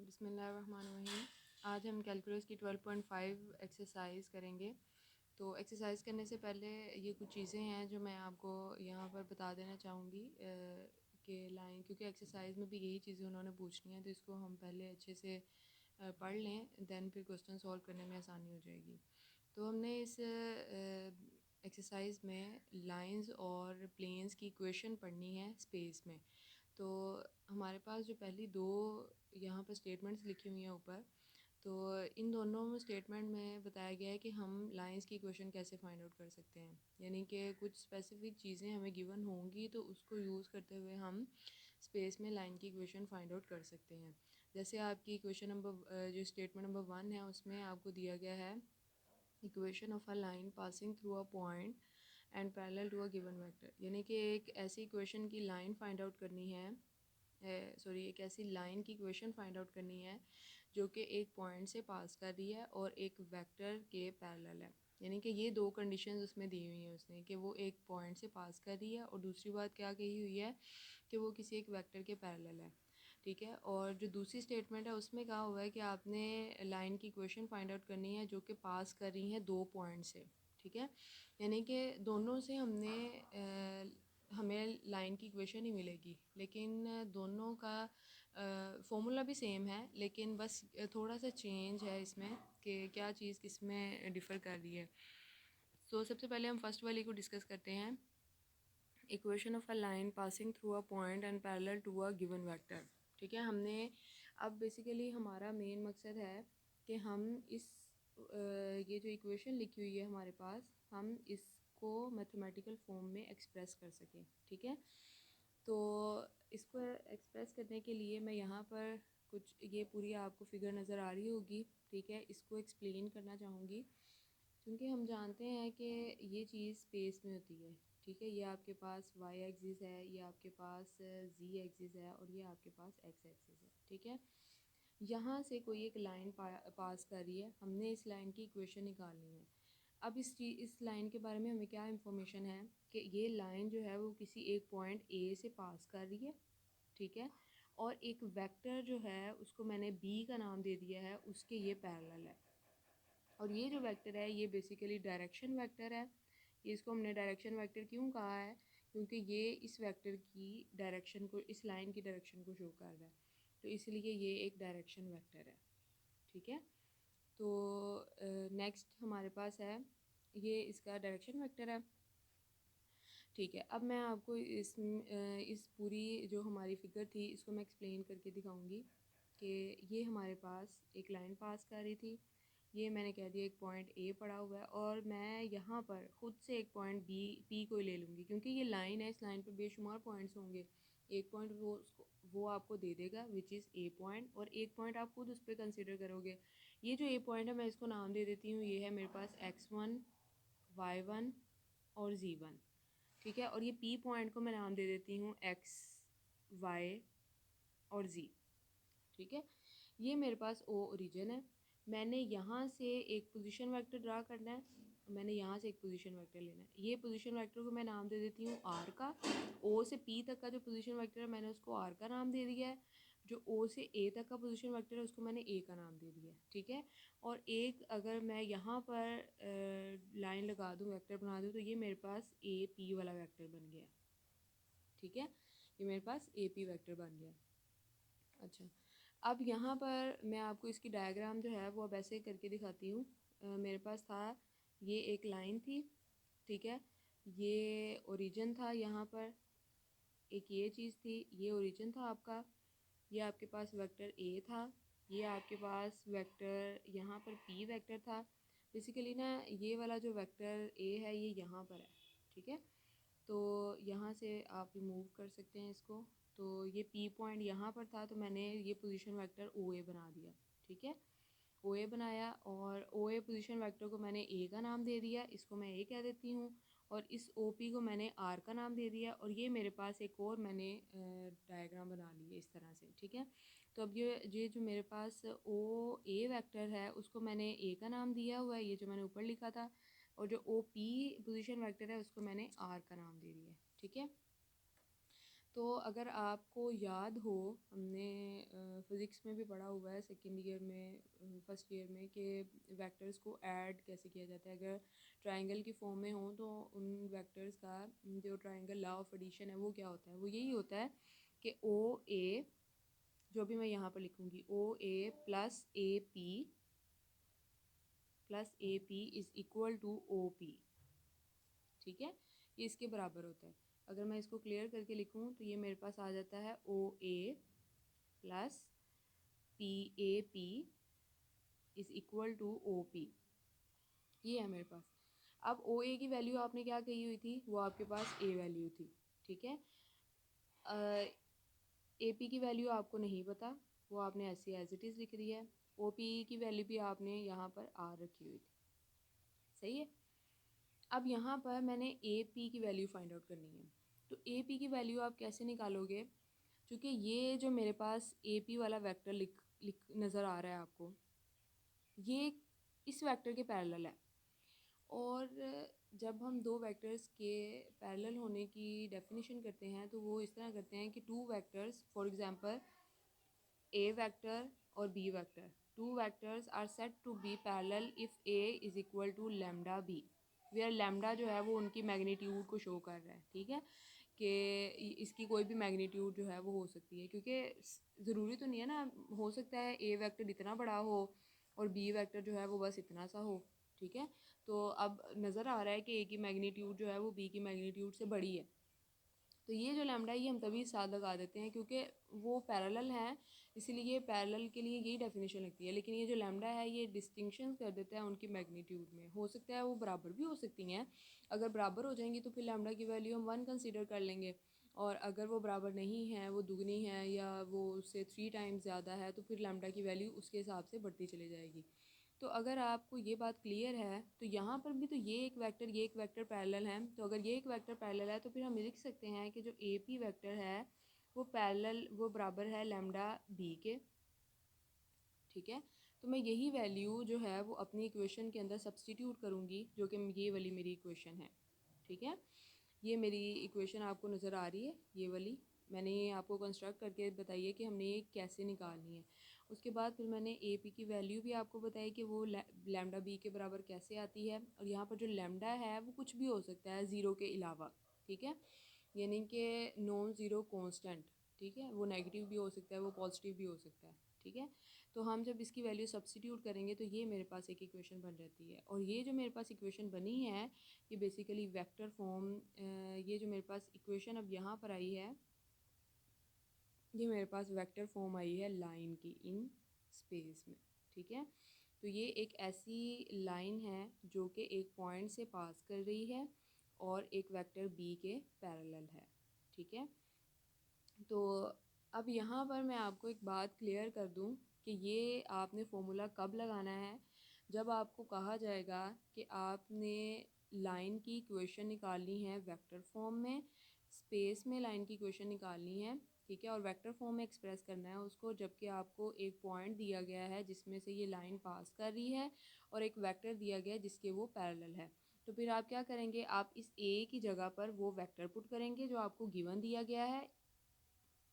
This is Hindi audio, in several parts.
बिस्मिल्लाहिर्रहमानिर्रहीम। आज हम कैलकुलस की 12.5 एक्सरसाइज करेंगे। तो एक्सरसाइज करने से पहले ये कुछ चीज़ें हैं जो मैं आपको यहाँ पर बता देना चाहूँगी कि लाइन, क्योंकि एक्सरसाइज में भी यही चीज़ें उन्होंने पूछनी है, तो इसको हम पहले अच्छे से पढ़ लें, दैन फिर क्वेश्चन सॉल्व करने में आसानी हो जाएगी। तो हमने इस एक्सरसाइज में लाइंस और प्लेन्स की इक्वेशन पढ़नी है स्पेस में। तो हमारे पास जो पहली दो यहाँ पर स्टेटमेंट्स लिखी हुई हैं ऊपर, तो इन दोनों स्टेटमेंट में बताया गया है कि हम लाइंस की इक्वेशन कैसे फाइंड आउट कर सकते हैं। यानी कि कुछ स्पेसिफिक चीज़ें हमें गिवन होंगी तो उसको यूज़ करते हुए हम स्पेस में लाइन की इक्वेशन फाइंड आउट कर सकते हैं। जैसे आपकी इक्वेशन नंबर जो स्टेटमेंट नंबर 1 है उसमें आपको दिया गया है equation of a line passing through a point and parallel to a given vector. यानी कि एक ऐसी इक्वेशन की लाइन फाइंड आउट करनी है, एक ऐसी लाइन की इक्वेशन फाइंड आउट करनी है जो कि एक पॉइंट से पास कर रही है और एक वेक्टर के पैरेलल है। यानी कि ये दो कंडीशंस उसमें दी हुई हैं उसने, कि वो एक पॉइंट से पास कर रही है और दूसरी बात क्या कही हुई है कि वो किसी एक वेक्टर के पैरेलल है। ठीक है। और जो दूसरी स्टेटमेंट है उसमें कहा हुआ है कि आपने लाइन की इक्वेशन फाइंड आउट करनी है जो कि पास कर रही है दो पॉइंट से। ठीक है। यानी कि दोनों से हमें लाइन की इक्वेशन ही मिलेगी, लेकिन दोनों का फॉर्मूला भी सेम है, लेकिन बस थोड़ा सा चेंज है इसमें कि क्या चीज़ किस में डिफ़र कर रही है। तो सबसे पहले हम फर्स्ट वाली को डिस्कस करते हैं, equation of a line passing through a point and parallel to a given vector. ठीक है। हमने अब बेसिकली हमारा मेन मकसद है कि हम ये जो इक्वेशन लिखी हुई है हमारे पास, हम इसको मैथमेटिकल फॉर्म में एक्सप्रेस कर सकें। ठीक है। तो इसको एक्सप्रेस करने के लिए मैं यहाँ पर कुछ, ये पूरी आपको फिगर नज़र आ रही होगी, ठीक है, इसको एक्सप्लेन करना चाहूँगी, क्योंकि हम जानते हैं कि ये चीज़ स्पेस में होती है। ठीक है। ये आपके पास वाई एक्सिस है, ये आपके पास जी एक्सिस है और ये आपके पास एक्स एक्सिस है। ठीक है। यहाँ से कोई एक लाइन पास कर रही है, हमने इस लाइन की इक्वेशन निकालनी है। अब इस लाइन के बारे में हमें क्या इन्फॉर्मेशन है कि ये लाइन जो है वो किसी एक पॉइंट ए से पास कर रही है। ठीक है। और एक वेक्टर जो है उसको मैंने बी का नाम दे दिया है, उसके ये पैरेलल है। और ये जो वेक्टर है ये बेसिकली डायरेक्शन वेक्टर है। ये इसको हमने डायरेक्शन वेक्टर क्यों कहा है, क्योंकि ये इस वेक्टर की डायरेक्शन को, इस लाइन की डायरेक्शन को शो कर रहा है, तो इसलिए ये एक डायरेक्शन वेक्टर है। ठीक है। तो नेक्स्ट हमारे पास है, ये इसका डायरेक्शन वेक्टर है। ठीक है। अब मैं आपको इस पूरी जो हमारी फिगर थी इसको मैं एक्सप्लेन करके दिखाऊंगी कि ये हमारे पास एक लाइन पास कर रही थी, ये मैंने कह दिया एक पॉइंट ए पड़ा हुआ है, और मैं यहाँ पर ख़ुद से एक पॉइंट बी पी को ले लूँगी, क्योंकि ये लाइन है, इस लाइन पर बेशुमार पॉइंट्स होंगे। एक पॉइंट वो आपको दे देगा विच इज़ ए पॉइंट, और एक पॉइंट आप खुद उस पर कंसिडर करोगे। ये जो ए पॉइंट है मैं इसको नाम दे देती हूँ, ये है मेरे पास x1, y1 और z1। ठीक है। और ये पी पॉइंट को मैं नाम दे देती हूँ x, y और z। ठीक है। ये मेरे पास ओ ओरिजिन है। मैंने यहाँ से एक पोजीशन वेक्टर ड्रा करना है, मैंने यहाँ से एक पोजीशन वेक्टर लेना है। ये पोजीशन वेक्टर को मैं नाम दे देती हूँ आर का। ओ से पी तक का जो पोजीशन वेक्टर है मैंने उसको आर का नाम दे दिया है। जो ओ से ए तक का पोजीशन वेक्टर है उसको मैंने ए का नाम दे दिया है। ठीक है। और एक अगर मैं यहाँ पर लाइन लगा दूँ, वेक्टर बना दूँ, तो ये मेरे पास ए पी वाला वेक्टर बन गया। ठीक है। ये मेरे पास ए पी वेक्टर बन गया। अच्छा, अब यहाँ पर मैं आपको इसकी डायग्राम जो है वो अब ऐसे करके दिखाती हूँ। मेरे पास था, ये एक लाइन थी। ठीक है। ये ओरिजिन था, यहाँ पर एक ये चीज़ थी, ये ओरिजिन था आपका। ये आपके पास वेक्टर ए था, ये आपके पास वेक्टर यहाँ पर पी वेक्टर था। बेसिकली ना ये वाला जो वेक्टर ए है ये यहाँ पर है। ठीक है। तो यहाँ से आप रिमूव कर सकते हैं इसको। तो ये पी पॉइंट यहाँ पर था, तो मैंने ये पोजीशन वेक्टर ओ ए बना दिया। ठीक है। ओ ए बनाया, और ओ ए पोजीशन वेक्टर को मैंने ए का नाम दे दिया, इसको मैं ए कह देती हूँ। और इस ओ पी को मैंने आर का नाम दे दिया, और ये मेरे पास एक और मैंने डायग्राम बना ली है इस तरह से। ठीक है। तो अब ये जो मेरे पास ओ ए वेक्टर है उसको मैंने ए का नाम दिया हुआ है, ये जो मैंने ऊपर लिखा था। और जो ओ पी पोजीशन वेक्टर है उसको मैंने आर का नाम दे दिया है। ठीक है। तो अगर आपको याद हो, हमने फ़िज़िक्स में भी पढ़ा हुआ है सेकंड ईयर में, फर्स्ट ईयर में, कि वेक्टर्स को ऐड कैसे किया जाता है। अगर ट्रायंगल की फॉर्म में हो तो उन वेक्टर्स का जो ट्रायंगल लॉ ऑफ एडिशन है वो क्या होता है, वो यही होता है कि ओ ए, जो भी मैं यहाँ पर लिखूँगी, O A plus A P is equal to O P. ठीक है, ये इसके बराबर होता है। अगर मैं इसको क्लियर करके लिखूँ तो ये मेरे पास आ जाता है O A plus P A P is equal to O P. ये है मेरे पास। अब ओ ए की वैल्यू आपने क्या कही हुई थी, वो आपके पास ए वैल्यू थी। ठीक है, ए पी की वैल्यू आपको नहीं पता, वो आपने ऐसी एज इट इज़ लिख दी है। ओ पी की वैल्यू भी आपने यहाँ पर आर रखी हुई थी। सही है। अब यहाँ पर मैंने ए पी की वैल्यू फाइंड आउट करनी है। तो ए पी की वैल्यू आप कैसे निकालोगे, क्योंकि ये जो मेरे पास ए पी वाला वेक्टर लिख नज़र आ रहा है आपको, ये इस वेक्टर के पैरेलल है। और जब हम दो वेक्टर्स के पैरेलल होने की डेफिनेशन करते हैं तो वो इस तरह करते हैं कि two vectors, for example A vector और B vector, two vectors are said to be parallel if A is equal to lambda B, where lambda जो है वो उनकी मैग्नीट्यूड को शो कर रहा है। ठीक है, कि इसकी कोई भी मैग्नीट्यूड जो है वो हो सकती है, क्योंकि ज़रूरी तो नहीं है ना, हो सकता है ए वेक्टर इतना बड़ा हो और बी वेक्टर जो है वो बस इतना सा हो। ठीक है, तो अब नज़र आ रहा है कि ए की मैग्नीट्यूड जो है वो बी की मैग्नीट्यूड से बड़ी है। तो ये जो लैम्डा ये हम तभी साथ लगा देते हैं क्योंकि वो पैरेलल हैं, इसीलिए पैरेलल के लिए यही डेफिनेशन लगती है। लेकिन ये जो लैम्डा है ये डिस्टिंक्शन कर देता है उनकी मैग्नीट्यूड में। हो सकता है वो बराबर भी हो सकती हैं, अगर बराबर हो जाएंगी तो फिर लैम्डा की वैल्यू हम 1 कंसीडर कर लेंगे, और अगर वो बराबर नहीं है, वो दुगनी है या वो उससे 3 टाइम्स ज़्यादा है, तो फिर लैम्डा की वैल्यू उसके हिसाब से बढ़ती चली जाएगी। तो अगर आपको ये बात क्लियर है तो यहाँ पर भी तो ये एक वेक्टर पैरेलल है। तो अगर ये एक वेक्टर पैरेलल है तो फिर हम लिख सकते हैं कि जो ए पी वेक्टर है वो बराबर है लैम्डा बी के। ठीक है, तो मैं यही वैल्यू जो है वो अपनी इक्वेशन के अंदर सब्सटीट्यूट करूँगी, जो कि ये वाली मेरी इक्वेशन है। ठीक है, ये मेरी इक्वेशन आपको नज़र आ रही है, ये वाली मैंने ये आपको कंस्ट्रक्ट करके बताई है कि हमने ये कैसे निकालनी है। उसके बाद फिर मैंने ए पी की वैल्यू भी आपको बताई कि वो लैम्डा बी के बराबर कैसे आती है। और यहाँ पर जो लैम्डा है वो कुछ भी हो सकता है ज़ीरो के अलावा। ठीक है, यानी कि नॉन ज़ीरो कांस्टेंट। ठीक है, वो नेगेटिव भी हो सकता है, वो पॉजिटिव भी हो सकता है। ठीक है, तो हम जब इसकी वैल्यू सब्सटीट्यूट करेंगे तो ये मेरे पास एक इक्वेशन बन जाती है। और ये जो मेरे पास इक्वेशन बनी है ये बेसिकली वेक्टर फॉर्म, ये जो मेरे पास इक्वेशन अब यहाँ पर आई है ये मेरे पास वेक्टर फॉर्म आई है लाइन की इन स्पेस में। ठीक है, तो ये एक ऐसी लाइन है जो कि एक पॉइंट से पास कर रही है और एक वेक्टर बी के पैरेलल है। ठीक है, तो अब यहाँ पर मैं आपको एक बात क्लियर कर दूँ कि ये आपने फॉर्मूला कब लगाना है, जब आपको कहा जाएगा कि आपने लाइन की इक्वेशन निकालनी है वेक्टर फॉर्म में, स्पेस में लाइन की इक्वेशन निकालनी है। ठीक है, और वेक्टर फॉर्म में एक्सप्रेस करना है उसको, जबकि आपको एक पॉइंट दिया गया है जिसमें से ये लाइन पास कर रही है और एक वेक्टर दिया गया है जिसके वो पैरेलल है। तो फिर आप क्या करेंगे, आप इस ए की जगह पर वो वेक्टर पुट करेंगे जो आपको गिवन दिया गया है,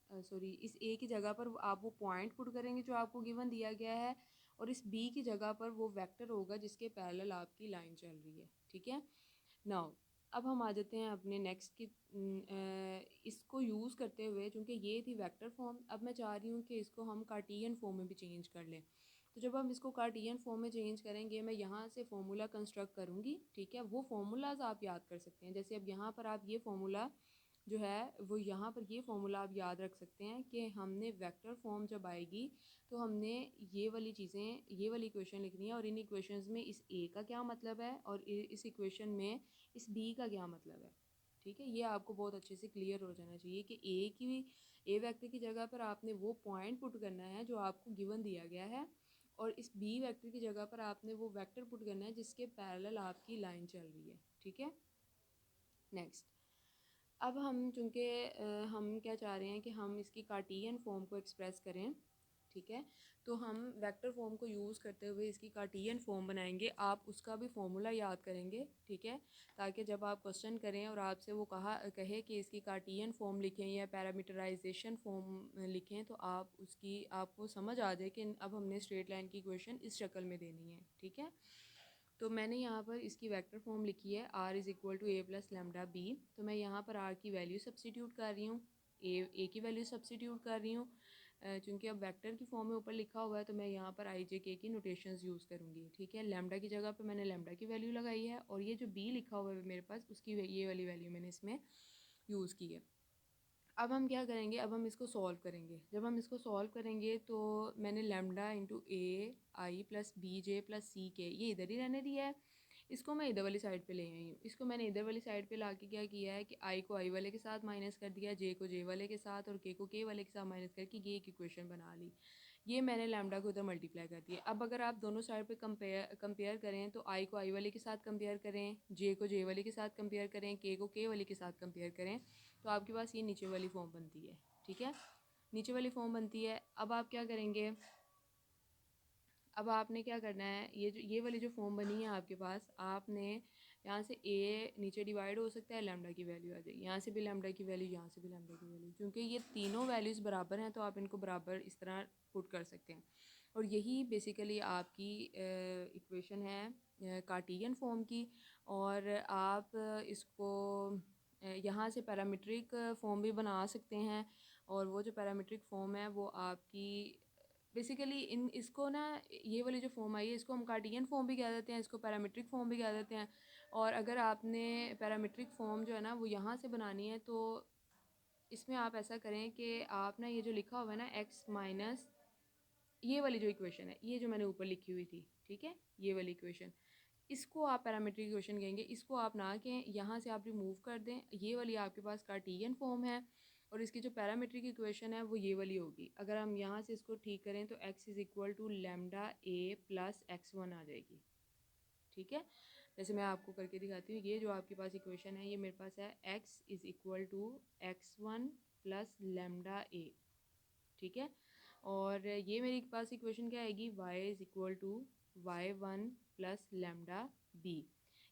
इस ए की जगह पर आप वो पॉइंट पुट करेंगे जो आपको गिवन दिया गया है, और इस बी की जगह पर वो वेक्टर होगा जिसके पैरेलल आपकी लाइन चल रही है। ठीक है, नाउ अब हम आ जाते हैं अपने नेक्स्ट की, इसको यूज़ करते हुए, चूँकि ये थी वेक्टर फॉर्म, अब मैं चाह रही हूँ कि इसको हम कार्टियन फॉर्म में भी चेंज कर लें। तो जब हम इसको कार्टियन फॉर्म में चेंज करेंगे, मैं यहाँ से फॉर्मूला कंस्ट्रक्ट करूँगी। ठीक है, वो फार्मूलाज आप याद कर सकते हैं, जैसे अब यहाँ पर आप ये फार्मूला जो है वो यहाँ पर ये फार्मूला आप याद रख सकते हैं कि हमने वेक्टर फॉर्म जब आएगी तो हमने ये वाली चीज़ें, ये वाली इक्वेशन लिखनी है, और इन इक्वेशंस में इस ए का क्या मतलब है और इस इक्वेशन में इस बी का क्या मतलब है। ठीक है, ये आपको बहुत अच्छे से क्लियर हो जाना चाहिए कि ए वेक्टर की जगह पर आपने वो पॉइंट पुट करना है जो आपको गिवन दिया गया है, और इस बी वेक्टर की जगह पर आपने वो वेक्टर पुट करना है जिसके पैरेलल आपकी लाइन चल रही है। ठीक है, नेक्स्ट अब हम चूँकि हम क्या चाह रहे हैं कि हम इसकी कार्टियन फॉर्म को एक्सप्रेस करें। ठीक है। तो हम वेक्टर फॉर्म को यूज़ करते हुए इसकी कार्टियन फॉर्म बनाएंगे। आप उसका भी फॉर्मूला याद करेंगे, ठीक है, ताकि जब आप क्वेश्चन करें और आपसे वो कहे कि इसकी कार्टियन फॉर्म लिखें या पैरामीटराइजेशन फॉर्म लिखें, तो आपको समझ आ जाए कि अब हमने स्ट्रेट लाइन की इक्वेशन इस शक्ल में देनी है, ठीक है। तो मैंने यहाँ पर इसकी वेक्टर फॉर्म लिखी है r is equal to a plus lambda b. तो मैं यहाँ पर r की वैल्यू सब्सिट्यूट कर रही हूँ, ए की वैल्यू सब्सिट्यूट कर रही हूँ। चूँकि अब वेक्टर की फॉर्म में ऊपर लिखा हुआ है तो मैं यहाँ पर आई जे के की नोटेशंस यूज़ करूँगी, ठीक है। लैम्डा की जगह पे मैंने लैम्डा की वैल्यू लगाई है और ये जो बी लिखा हुआ है मेरे पास उसकी ये वाली वैल्यू मैंने इसमें यूज़ की है। अब हम क्या करेंगे, अब हम इसको सॉल्व करेंगे। जब हम इसको सॉल्व करेंगे तो मैंने लैम्डा इंटू ए आई प्लस बी जे प्लस सी के ये इधर ही रहने दिया है, इसको मैं इधर वाली साइड पे ले आई हूँ। इसको मैंने इधर वाली साइड पे लाके क्या किया है कि आई को आई वाले के साथ माइनस कर दिया, जे को जे वाले के साथ और के को के वाले के साथ माइनस करके ये एक इक्वेशन बना ली। ये मैंने लैम्डा को उधर मल्टीप्लाई कर दिया। अब अगर आप दोनों साइड पे कंपेयर करें तो आई को आई वाले के साथ कंपेयर करें, जे को जे वाले के साथ कंपेयर करें, के को के वाले के साथ कंपेयर करें, तो आपके पास ये नीचे वाली फॉर्म बनती है, ठीक है। नीचे वाली फॉर्म बनती है। अब आप क्या करेंगे, अब आपने क्या करना है, ये वाली जो फॉर्म बनी है आपके पास, आपने यहाँ से ए नीचे डिवाइड हो सकता है, लैम्डा की वैल्यू आ जाएगी, यहाँ से भी लैम्डा की वैल्यू, यहाँ से भी लैम्डा की वैल्यू, क्योंकि ये तीनों वैल्यूज़ बराबर हैं तो आप इनको बराबर इस तरह पुट कर सकते हैं। और यही बेसिकली आपकी इक्वेशन है कार्टियन फॉर्म की। और आप इसको यहाँ से पैरामीट्रिक फॉर्म भी बना सकते हैं। और वो जो पैरामीट्रिक फॉर्म है वो आपकी बेसिकली इसको ना, ये वाली जो फॉर्म आई है इसको हम कार्टियन फॉर्म भी कह देते हैं, इसको पैरामीट्रिक फॉर्म भी कह देते हैं। और अगर आपने पैरामीट्रिक फॉर्म जो है ना वो यहाँ से बनानी है तो इसमें आप ऐसा करें कि आप ना ये जो लिखा हुआ है ना x माइनस ये वाली जो इक्वेशन है, ये जो मैंने ऊपर लिखी हुई थी, ठीक है, ये वाली इक्वेशन, इसको आप पैरामीट्रिक इक्वेशन कहेंगे। इसको आप ना कहें, यहाँ से आप रिमूव कर दें, ये वाली आपके पास कार्टियन फॉर्म है और इसकी जो पैरामीट्रिक इक्वेशन है वो ये वाली होगी। अगर हम यहाँ से इसको ठीक करें तो x is equal to lambda a plus x1 आ जाएगी, ठीक है। जैसे मैं आपको करके दिखाती हूँ, ये जो आपके पास इक्वेशन है ये मेरे पास है x is equal to x1 plus lambda A, ठीक है। और ये मेरे पास इक्वेशन क्या आएगी, y is equal to y1 plus lambda b।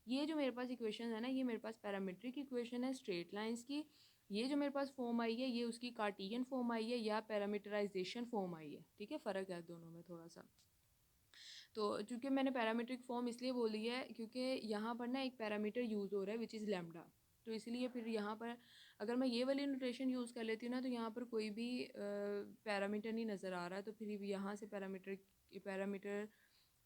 ये जो मेरे पास इक्वेशन है ना ये मेरे पास पैरामीट्रिक इक्वेशन है स्ट्रेट लाइंस की। ये जो मेरे पास फॉर्म आई है ये उसकी कार्टियन फॉर्म आई है या पैरामीटराइजेशन फॉर्म आई है, ठीक है, फ़र्क है दोनों में थोड़ा सा। तो चूँकि मैंने पैरामीट्रिक फॉर्म इसलिए बोली है क्योंकि यहाँ पर ना एक पैरामीटर यूज़ हो रहा है विच इज़ लैम्डा, तो इसलिए फिर यहाँ पर अगर मैं ये वाली नोटेशन यूज़ कर लेती हूँ ना तो यहाँ पर कोई भी पैरामीटर नहीं नज़र आ रहा, तो फिर यहाँ से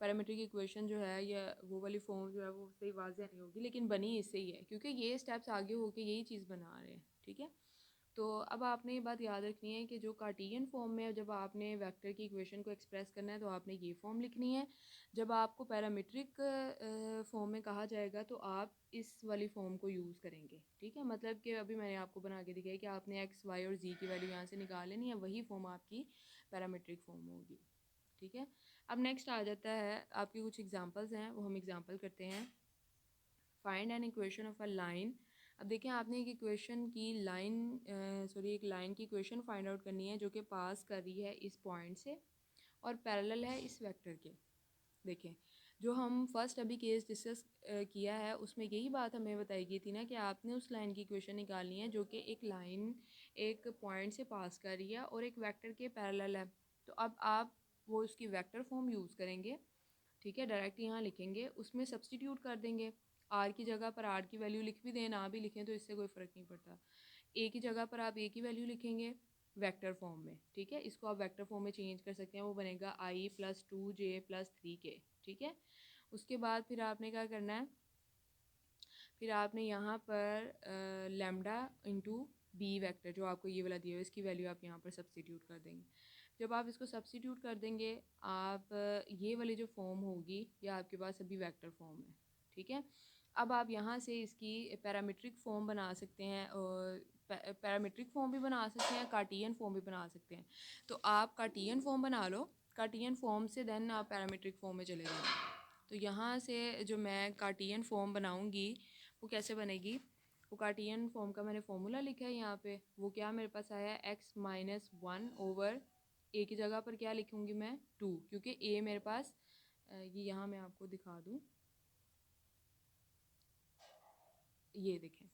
पैरामीटर की इक्वेशन जो है या वो वाली फॉर्म जो है वो सही वाज़ेह नहीं होगी, लेकिन बनी इससे ही है क्योंकि ये स्टेप्स आगे होके यही चीज़ बना रहे हैं, ठीक है। तो अब आपने ये बात याद रखनी है कि जो कार्टियन फॉर्म में जब आपने वेक्टर की इक्वेशन को एक्सप्रेस करना है तो आपने ये फॉर्म लिखनी है। जब आपको पैरामीट्रिक फॉर्म में कहा जाएगा तो आप इस वाली फॉर्म को यूज़ करेंगे, ठीक है। मतलब कि अभी मैंने आपको बना के दिखाया कि आपने एक्स वाई और जी की वैल्यू यहाँ से निकाल लेनी है, वही फॉर्म आपकी पैरामीट्रिक फॉर्म होगी, ठीक है। अब नेक्स्ट आ जाता है आपकी कुछ एग्जांपल्स हैं, वो हम एग्जांपल करते हैं। Find an equation of a line. अब देखें आपने एक इक्वेशन की एक लाइन की इक्वेशन फाइंड आउट करनी है जो कि पास कर रही है इस पॉइंट से और पैरेलल है इस वेक्टर के। देखें जो हम फर्स्ट अभी केस डिस्कस किया है उसमें यही बात हमें बताई गई थी ना कि आपने उस लाइन की इक्वेशन निकालनी है जो कि एक लाइन एक पॉइंट से पास कर रही है और एक वेक्टर के पैरेलल है। तो अब आप वो उसकी वेक्टर फॉर्म यूज़ करेंगे, ठीक है, डायरेक्ट यहाँ लिखेंगे, उसमें सब्सटीट्यूट कर देंगे। आर की जगह पर आर की वैल्यू लिख भी दें ना भी लिखें तो इससे कोई फ़र्क नहीं पड़ता। ए की जगह पर आप ए की वैल्यू लिखेंगे वेक्टर फॉर्म में, ठीक है, इसको आप वेक्टर फॉर्म में चेंज कर सकते हैं, वो बनेगा आई प्लस 2j प्लस 3k, ठीक है। उसके बाद फिर आपने क्या करना है, फिर आपने यहाँ पर लैम्डा इंटू बी वेक्टर जो आपको ये वाला दिया है इसकी वैल्यू आप यहाँ पर सब्सटीट्यूट कर देंगे। जब आप इसको सब्सटीट्यूट कर देंगे आप ये वाली जो फॉर्म होगी ये आपके पास अभी वेक्टर फॉर्म है, ठीक है। अब आप यहाँ से इसकी पैरामीट्रिक फॉर्म बना सकते हैं और पैरामीट्रिक फॉर्म भी बना सकते हैं, कार्टियन फॉर्म भी बना सकते हैं। तो आप कार्टियन फॉर्म बना लो, कार्टियन फॉर्म से देन आप पैरामीट्रिक फॉर्म में चले जाएंगे। तो यहाँ से जो मैं कार्टियन फॉर्म बनाऊँगी वो कैसे बनेगी, वो कार्टियन फॉर्म का मैंने फॉर्मूला लिखा है यहाँ पे, वो क्या मेरे पास आया है x माइनस 1 ओवर ए की जगह पर क्या लिखूँगी मैं 2, क्योंकि ए मेरे पास ये यहाँ मैं आपको दिखा दूँ, ये देखें,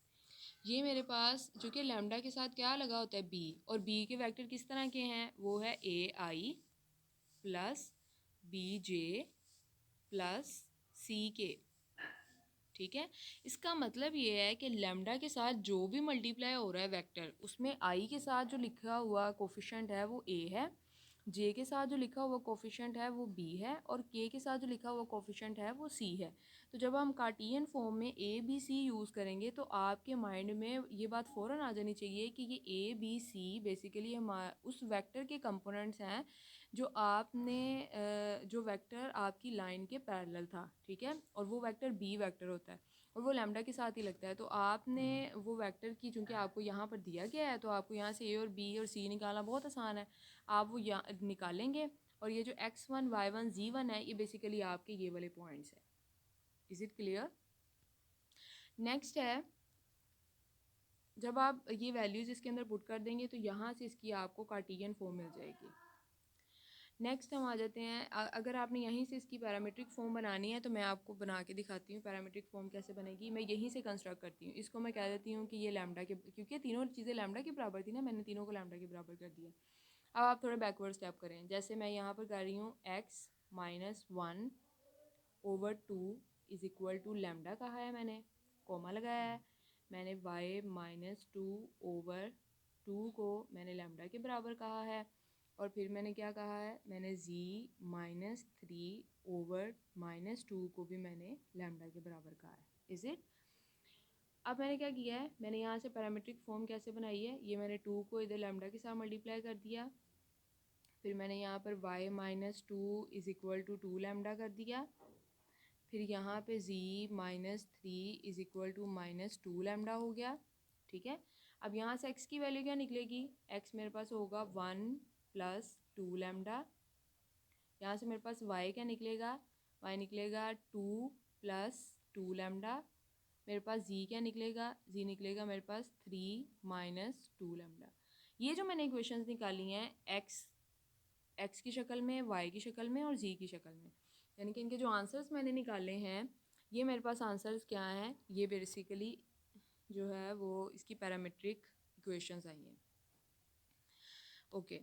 ये मेरे पास जो कि लैम्डा के साथ क्या लगा होता है बी, और बी के वेक्टर किस तरह के हैं, वो है ए आई प्लस बी जे प्लस सी के। ठीक है, इसका मतलब ये है कि लैम्डा के साथ जो भी मल्टीप्लाई हो रहा है वेक्टर, उसमें आई के साथ जो लिखा हुआ कोफिशेंट है वो ए है, जे के साथ जो लिखा हुआ कोफिशेंट है वो बी है, और के साथ जो लिखा हुआ कोफिशेंट है वो सी है। तो जब हम कार्टियन फॉर्म में ए बी सी यूज़ करेंगे तो आपके माइंड में ये बात फ़ौरन आ जानी चाहिए कि ये ए बी सी बेसिकली हम उस वेक्टर के कंपोनेंट्स हैं जो आपने जो वेक्टर आपकी लाइन के पैरेलल था, ठीक है, और वो वेक्टर बी वेक्टर होता है और वो लैम्डा के साथ ही लगता है। तो आपने वो वेक्टर की, चूँकि आपको यहाँ पर दिया गया है, तो आपको यहाँ से ए और बी और सी निकालना बहुत आसान है। आप वो यहाँ निकालेंगे और ये जो x1 y1 z1 है ये बेसिकली आपके ये वाले पॉइंट्स है। Is it clear? नेक्स्ट है, जब आप ये वैल्यूज़ इसके अंदर पुट कर देंगे तो यहाँ से इसकी आपको कार्टियन फॉर्म मिल जाएगी। नेक्स्ट हम आ जाते हैं, अगर आपने यहीं से इसकी पैरामीट्रिक फॉर्म बनानी है तो मैं आपको बना के दिखाती हूँ पैरामीट्रिक फॉर्म कैसे बनेगी। मैं यहीं से कंस्ट्रक्ट करती हूँ, इसको मैं कह देती हूँ कि ये लैम्डा के, क्योंकि तीनों चीज़ें लैम्डा के बराबर थी ना, मैंने तीनों को लैम्डा के बराबर कर दिया। अब आप थोड़ा बैकवर्ड स्टेप करें, जैसे मैं यहाँ पर कर रही हूँ x minus 1/2 is equal to lambda कहा है, मैंने कोमा लगाया है, मैंने y माइनस 2/2 को मैंने लैम्डा के बराबर कहा है, और फिर मैंने क्या कहा है, मैंने z माइनस 3/-2 को भी मैंने लैम्डा के बराबर कहा है। Is it? अब मैंने क्या किया है, मैंने यहाँ से पैरामीट्रिक फॉर्म कैसे बनाई है, ये मैंने 2 को इधर लैम्डा के साथ मल्टीप्लाई कर दिया, फिर मैंने यहाँ पर y minus 2 is equal to 2 lambda कर दिया, फिर यहाँ पे z minus 3 is equal to minus 2 lambda हो गया। ठीक है, अब यहाँ से x की वैल्यू क्या निकलेगी, x मेरे पास होगा 1 प्लस 2 लैम्डा, यहाँ से मेरे पास y क्या निकलेगा, y निकलेगा 2 प्लस 2 लैम्डा, मेरे पास z क्या निकलेगा, z निकलेगा मेरे पास 3 माइनस 2 लैम्डा। ये जो मैंने इक्वेशंस निकाली हैं x की शक्ल में, y की शक्ल में और z की शक्ल में, यानी कि इनके जो आंसर्स मैंने निकाले हैं, ये मेरे पास आंसर्स क्या हैं, ये बेसिकली जो है वो इसकी पैरामीट्रिक इक्वेशंस आई हैं। ओके,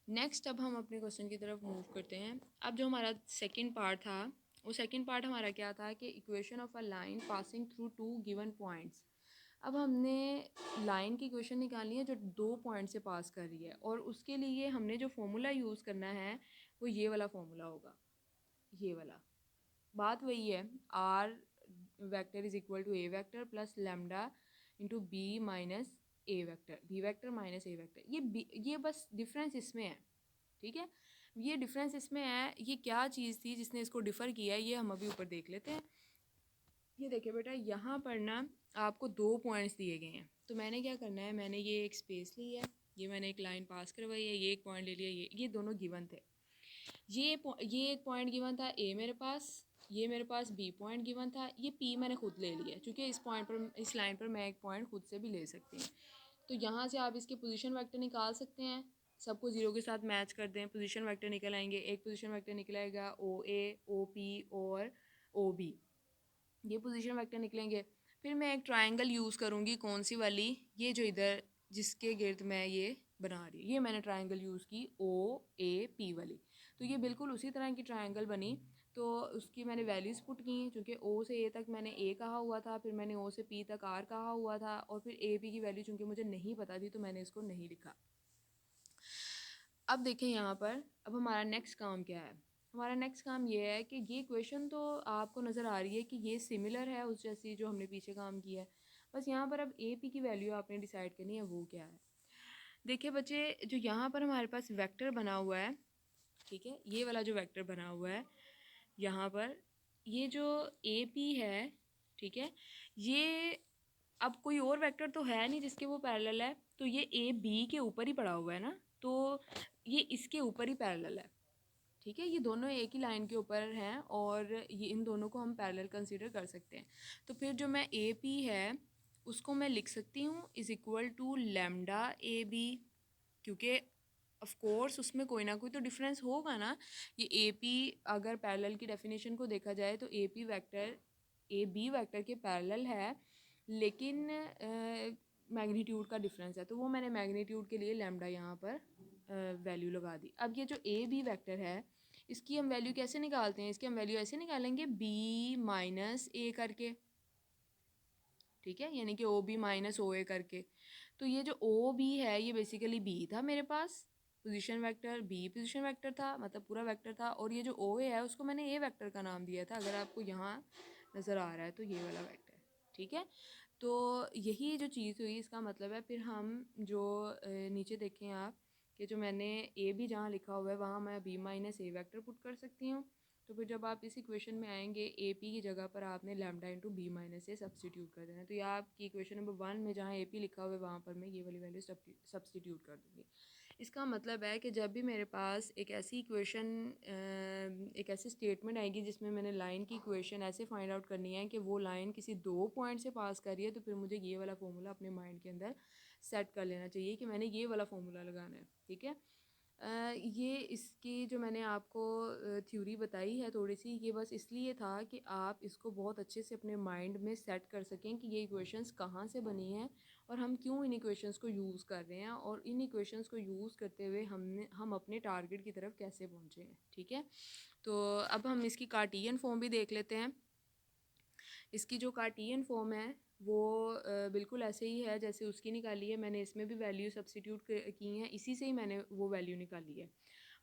नेक्स्ट अब हम अपने क्वेश्चन की तरफ मूव करते हैं। अब जो हमारा सेकंड पार्ट था, वो सेकंड पार्ट हमारा क्या था कि equation of a line passing through 2 given points. अब हमने लाइन की इक्वेशन निकालनी है जो 2 पॉइंट से पास कर रही है, और उसके लिए हमने जो फॉर्मूला यूज़ करना है वो ये वाला फॉर्मूला होगा, ये वाला। बात वही है, r vector is equal to a vector plus lambda into b minus a vector, b vector minus a vector. ये बस डिफरेंस इसमें है, ठीक है, ये डिफरेंस इसमें है। ये क्या चीज़ थी जिसने इसको डिफ़र किया है, ये हम अभी ऊपर देख लेते हैं। ये देखिए बेटा, यहाँ पर ना आपको 2 पॉइंट्स दिए गए हैं, तो मैंने क्या करना है, मैंने ये एक स्पेस ली है, ये मैंने एक लाइन पास करवाई है, ये एक पॉइंट ले लिया, ये दोनों गिवन थे। ये एक पॉइंट गिवन था ए मेरे पास, ये मेरे पास बी पॉइंट गिवन था, ये पी मैंने खुद ले लिया क्योंकि इस पॉइंट पर, इस लाइन पर मैं एक पॉइंट खुद से भी ले सकती हूँ। तो यहाँ से आप इसके पोजीशन वेक्टर निकाल सकते हैं, सबको ज़ीरो के साथ मैच कर दें, पोजीशन वेक्टर निकल आएंगे। एक पोजीशन वेक्टर निकल आएगा ओ ए, ओ पी और ओ बी, ये पोजीशन वेक्टर निकलेंगे। फिर मैं एक ट्रायंगल यूज़ करूँगी, कौन सी वाली, ये जो इधर जिसके गिर्द मैं ये बना रही हूँ, ये मैंने ट्रायंगल यूज़ की ओ ए पी वाली, तो ये बिल्कुल उसी तरह की ट्रायंगल बनी। तो उसकी मैंने वैल्यूज़ पुट की, चूँकि ओ से ए तक मैंने ए कहा हुआ था, फिर मैंने ओ से पी तक आर कहा हुआ था, और फिर ए पी की वैल्यू चूँकि मुझे नहीं पता थी तो मैंने इसको नहीं लिखा। अब देखें यहाँ पर, अब हमारा नेक्स्ट काम क्या है, हमारा नेक्स्ट काम ये है कि ये क्वेश्चन तो आपको नज़र आ रही है कि ये सिमिलर है उस जैसी जो हमने पीछे काम किया है, बस यहाँ पर अब ए पी की वैल्यू आपने डिसाइड करनी है वो क्या है। देखिए बच्चे, जो यहाँ पर हमारे पास वेक्टर बना हुआ है, ठीक है, ये वाला जो वेक्टर बना हुआ है यहाँ पर, ये जो ए पी है, ठीक है, ये अब कोई और वेक्टर तो है नहीं जिसके वो पैरेलल है, तो ये ए बी के ऊपर ही पड़ा हुआ है ना, तो ये इसके ऊपर ही पैरेलल है, ठीक है, ये दोनों एक ही लाइन के ऊपर हैं और ये इन दोनों को हम पैरेलल कंसीडर कर सकते हैं। तो फिर जो मैं ए पी है उसको मैं लिख सकती हूँ is equal to lambda a b, क्योंकि ऑफ कोर्स उसमें कोई ना कोई तो डिफरेंस होगा ना। ये ए पी, अगर पैरेलल की डेफिनेशन को देखा जाए तो a p vector a b vector के पैरेलल है, लेकिन मैग्नीट्यूड का डिफरेंस है, तो वो मैंने मैग्नीट्यूड के लिए लैम्डा यहाँ पर वैल्यू लगा दी। अब ये जो ए बी वेक्टर है इसकी हम वैल्यू कैसे निकालते हैं? इसकी हम वैल्यू ऐसे निकालेंगे बी माइनस ए करके, ठीक है, यानी कि ओ बी माइनस ओ ए करके। तो ये जो ओ बी है ये बेसिकली बी था मेरे पास, position vector B position vector था, मतलब पूरा वेक्टर था, और ये जो ओ ए है उसको मैंने ए वेक्टर का नाम दिया था, अगर आपको यहाँ नज़र आ रहा है तो ये वाला वेक्टर, ठीक है। तो यही जो चीज़ हुई इसका मतलब है, फिर हम जो नीचे देखें आप कि जो मैंने ए बी जहाँ लिखा हुआ है वहाँ मैं B minus a vector put कर सकती हूँ। तो फिर जब आप इस इक्वेशन में आएंगे ए पी की जगह पर आपने लैम्डा इंटू बी माइनस ए सब्सटीट्यूट कर देना है। तो ये आपकी इक्वेशन नंबर 1 में जहाँ ए पी लिखा हुआ है वहाँ पर मैं ये वाली वैल्यू सब्सटीट्यूट कर दूँगी। इसका मतलब है कि जब भी मेरे पास एक ऐसी इक्वेशन, एक ऐसी स्टेटमेंट आएगी जिसमें मैंने लाइन की इक्वेशन ऐसे फाइंड आउट करनी है कि वो लाइन किसी 2 पॉइंट से पास कर रही है, तो फिर मुझे ये वाला फॉर्मूला अपने माइंड के अंदर सेट कर लेना चाहिए कि मैंने ये वाला फॉर्मूला लगाना है, ठीक है। ये इसकी जो मैंने आपको थ्योरी बताई है थोड़ी सी, ये बस इसलिए था कि आप इसको बहुत अच्छे से अपने माइंड में सेट कर सकें कि ये इक्वेशंस कहाँ से बनी हैं और हम क्यों इन इक्वेशंस को यूज़ कर रहे हैं, और इन इक्वेशंस को यूज़ करते हुए हम अपने टारगेट की तरफ कैसे पहुँचे हैं, ठीक है। तो अब हम इसकी कार्टियन फॉर्म भी देख लेते हैं। इसकी जो कार्टियन फॉर्म है वो बिल्कुल ऐसे ही है जैसे उसकी निकाली है, मैंने इसमें भी वैल्यू सब्सटीट्यूट की हैं, इसी से ही मैंने वो वैल्यू निकाली है।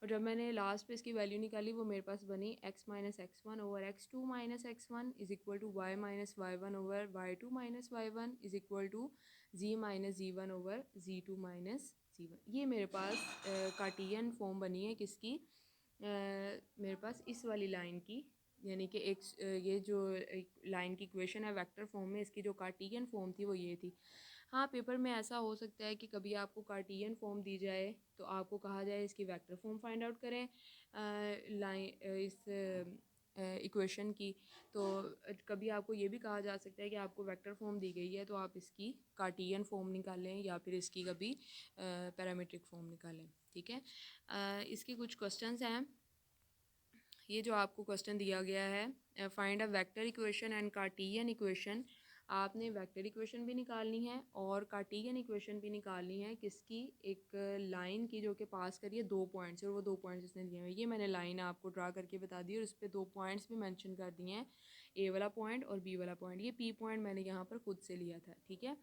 और जब मैंने लास्ट पे इसकी वैल्यू निकाली वो मेरे पास बनी x minus x one over x two minus x one is equal to y minus y one over y two minus y one is equal to z minus z one over z two minus z one. ये मेरे पास कार्टियन फॉर्म बनी है किसकी, मेरे पास इस वाली लाइन की, यानी कि एक ये जो एक लाइन की इक्वेशन है वेक्टर फॉर्म में, इसकी जो कार्टियन फॉर्म थी वो ये थी। हाँ, पेपर में ऐसा हो सकता है कि कभी आपको कार्टियन फॉर्म दी जाए तो आपको कहा जाए इसकी वेक्टर फॉर्म फाइंड आउट करें लाइन इस इक्वेशन की, तो कभी आपको ये भी कहा जा सकता है कि आपको वेक्टर फॉर्म दी गई है तो आप इसकी कार्टियन फॉर्म निकालें या फिर इसकी कभी पैरामीट्रिक फॉर्म निकालें, ठीक है। इसके कुछ क्वेश्चंस हैं। ये जो आपको क्वेश्चन दिया गया है, find a vector equation and Cartesian equation, आपने वेक्टर इक्वेशन भी निकालनी है और कार्टियन इक्वेशन भी निकालनी है किसकी, एक लाइन की जो कि पास करिए 2 पॉइंट्स, और वो 2 पॉइंट्स इसने दिए हुए, ये मैंने लाइन आपको ड्रा करके बता दी और इस पर 2 पॉइंट्स भी मेंशन कर दिए हैं, ए वाला पॉइंट और बी वाला पॉइंट। ये पी पॉइंट मैंने यहाँ पर खुद से लिया था, ठीक है।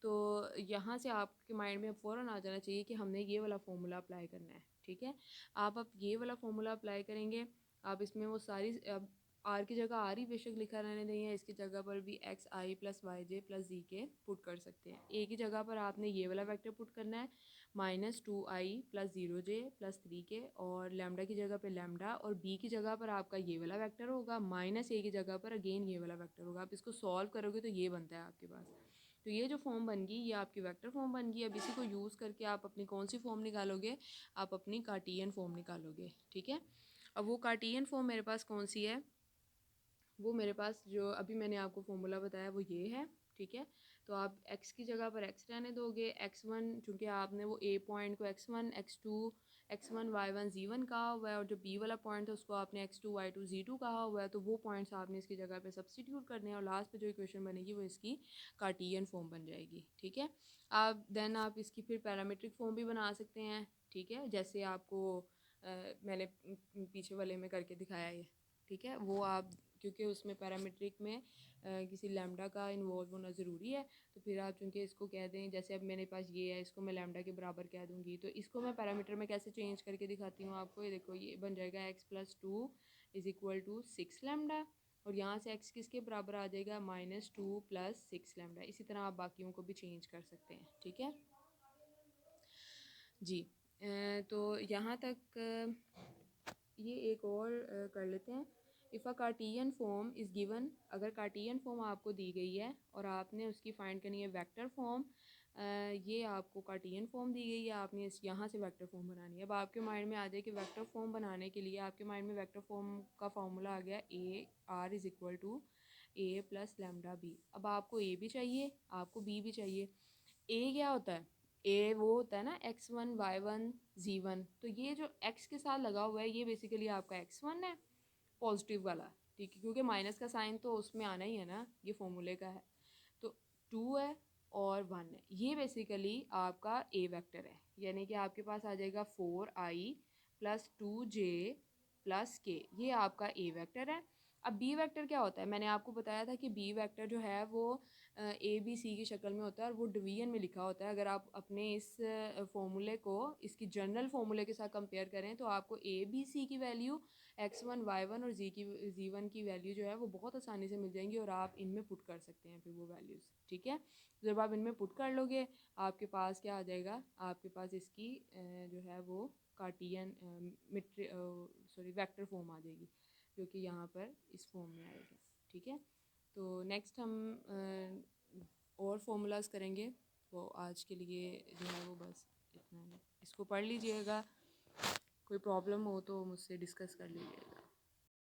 तो यहाँ से आपके माइंड में फ़ौरन आ जाना चाहिए कि हमने ये वाला फॉर्मूला अप्लाई करना है, ठीक है। आप अब ये वाला फॉर्मूला अप्लाई करेंगे, आप इसमें वो सारी, अब आर की जगह आर ही बेशक लिखा रहने दें, इसकी जगह पर भी एक्स आई प्लस वाई जे प्लस जी के पुट कर सकते हैं। ए की जगह पर आपने ये वाला वेक्टर पुट करना है माइनस टू आई प्लस ज़ीरो जे प्लस थ्री के, और लैम्डा की जगह पर लैम्डा, और बी की जगह पर आपका ये वाला वेक्टर होगा, माइनस ए की जगह पर अगेन ये वाला वेक्टर होगा। आप इसको सॉल्व करोगे तो ये बनता है आपके पास। तो ये जो फॉर्म बन गई ये आपकी वेक्टर फॉर्म बन गई। अब इसी को यूज़ करके आप अपनी कौन सी फॉर्म निकालोगे, आप अपनी कार्टियन फॉर्म निकालोगे, ठीक है। अब वो कार्टियन फॉर्म मेरे पास कौन सी है, वो मेरे पास जो अभी मैंने आपको फॉर्मूला बताया वो ये है, ठीक है। तो आप x की जगह पर x रहने दोगे, x1 चूँकि आपने वो a पॉइंट को x1 x2 x1 y1 z1 कहा हुआ है, और जो b वाला पॉइंट है उसको आपने x2 y2 z2 कहा हुआ है, तो वो पॉइंट्स आपने इसकी जगह पे सब्सटीट्यूट करने हैं और लास्ट पे जो इक्वेशन बनेगी वो इसकी कार्टियन फॉर्म बन जाएगी, ठीक है। आप देन आप इसकी फिर पैरामीट्रिक फॉर्म भी बना सकते हैं, ठीक है, जैसे आपको मैंने पीछे वाले में करके दिखाया है, ठीक है। वो आप, क्योंकि उसमें पैरामीट्रिक में किसी लैम्डा का इन्वॉल्व होना ज़रूरी है, तो फिर आप चूँकि इसको कह दें, जैसे अब मेरे पास ये है, इसको मैं लैम्डा के बराबर कह दूँगी, तो इसको मैं पैरामीटर में कैसे चेंज करके दिखाती हूँ आपको, ये देखो ये बन जाएगा x plus two is equal to six lambda, और यहाँ से x किसके बराबर आ जाएगा minus two plus six lambda. इसी तरह आप बाकियों को भी चेंज कर सकते हैं, ठीक है जी। तो यहाँ तक ये एक और कर लेते हैं। If a Cartesian form is given, अगर कार्टियन फॉर्म आपको दी गई है और आपने उसकी फाइंड करनी है वेक्टर फॉर्म, ये आपको कार्टियन फॉर्म दी गई है, आपने इस यहाँ से वेक्टर फॉर्म बनानी है। अब आपके माइंड में आ जाए कि वेक्टर फॉर्म बनाने के लिए आपके माइंड में वेक्टर फॉर्म का फॉर्मूला आ गया a r is equal to a plus lambda b. अब आपको ए भी चाहिए, आपको बी भी चाहिए। ए क्या होता है, ए वो होता है ना x1 y1 z1, तो ये जो x के साथ लगा हुआ है ये बेसिकली आपका x1 है पॉजिटिव वाला, ठीक है, क्योंकि माइनस का साइन तो उसमें आना ही है ना, ये फॉर्मूले का है। तो 2 है और 1 है, ये बेसिकली आपका ए वेक्टर है, यानी कि आपके पास आ जाएगा 4i प्लस 2j प्लस के, ये आपका ए वेक्टर है। अब बी वेक्टर क्या होता है, मैंने आपको बताया था कि बी वेक्टर जो है वो ए बी सी की शक्ल में होता है और वो डिवीजन में लिखा होता है। अगर आप अपने इस फॉर्मूले को इसकी जनरल फॉर्मूले के साथ कंपेयर करें तो आपको ए बी सी की वैल्यू x1 y1 और z1 की वैल्यू जो है वो बहुत आसानी से मिल जाएंगी और आप इनमें पुट कर सकते हैं फिर वो वैल्यूज़, ठीक है। जब आप इनमें पुट कर लोगे आपके पास क्या आ जाएगा, आपके पास इसकी जो है वो कार्टियन वेक्टर फॉर्म आ जाएगी, जो कि यहाँ पर इस फॉर्म में आएगा, ठीक है। तो नेक्स्ट हम और फॉर्मूलाज करेंगे, वो आज के लिए जो है वो बस इतना है, इसको पढ़ लीजिएगा, कोई प्रॉब्लम हो तो मुझसे डिस्कस कर लीजिएगा।